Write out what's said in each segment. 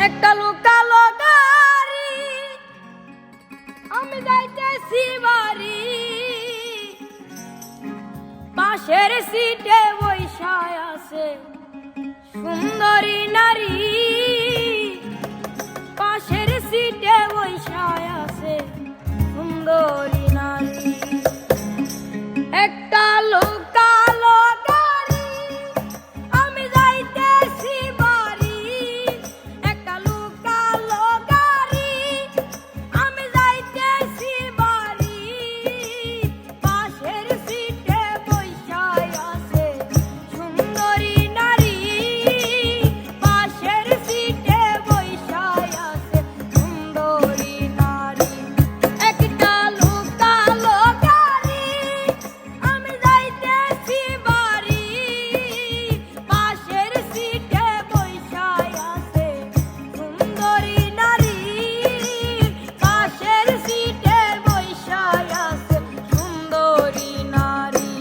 একটা লোকালো গাড়ি আমি যাইতেছি বাড়ি, পাশের সিটে বৈশায় আছে সুন্দরী নারী, পাশের সিটে বৈশায় আছে সুন্দরী নারী। একটা লোকালো গাড়ি আমি যাইতেছি বাড়ি, একটা লোকালো গাড়ি আমি যাইতেছি বাড়ি, পাশের সিটে বৈশায় আছে সুন্দরী নারী, পাশের সিটে বৈশায় আছে সুন্দরী নারী। একটা লোকালো গাড়ি আমি যাইতেছি বাড়ি, পাশের সিটে বৈশায় আছে সুন্দরী নারী, পাশের সিটে বৈশায় আছে সুন্দরী নারী।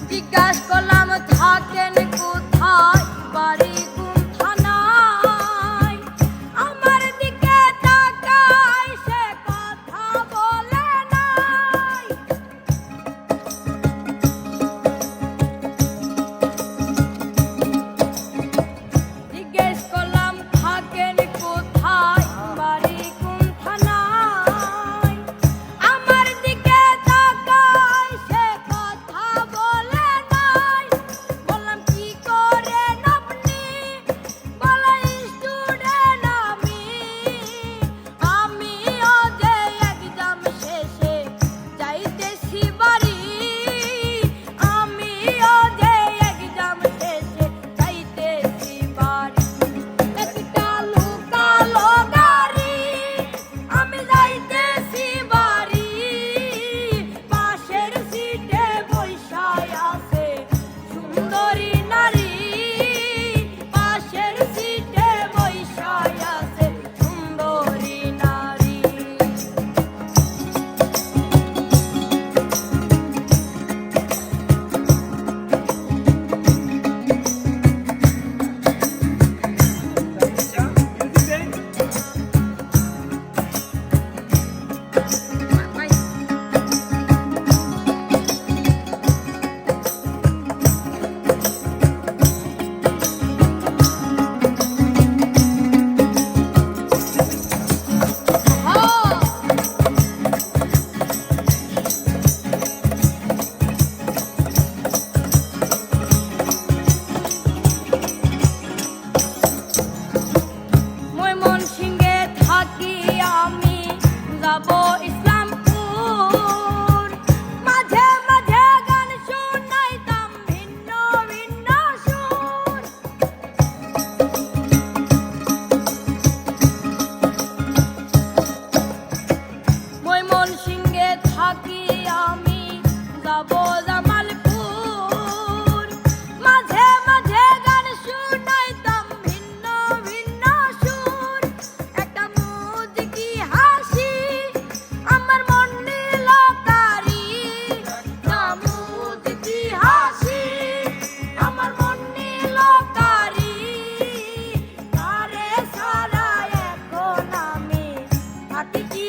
জিজ্ঞাসা করলাম থাকেন কোথায়, বাড়ি কোন থানায়, আমার দিকে তাকায় সে কথা বলে নাই। জিজ্ঞেস করলাম থাকেন কোথায়, বাড়ি কোন থানায়, আমার দিকে তাকায় সে কথা বলে নাই। বললাম কি করেন আপনি, বলে স্টুডেন্ট আমিও যে এক্সাম শেষে যাইতেছি বাড়ি, আমিও যে এক্সাম শেষে যাইতেছি বাড়ি। একটা লোকালো গাড়ি আমি যাইতেছি বাড়ি, পাশের সিটে বৈশায় আছে সুন্দরী নারী, পাশের সিটে বৈশায় আছে সুন্দরী নারী। ময়মনসিংহে থাকি আমি, যাব ইসলামপুর, মাঝে মাঝে গান শুনাইতাম ভিন্ন ভিন্ন সুর। ময়মনসিংহে থাকি আমি, যাব জামালপুর, মাঝে মাঝে গান শুনাইতাম ভিন্ন ভিন্ন সুর। একটা মুচকি হাসি আমার মন নিল কারি, একটা মুচকি হাসি আমার মন নিল কারি, তারে ছাড়া এখন আমি থাকি কি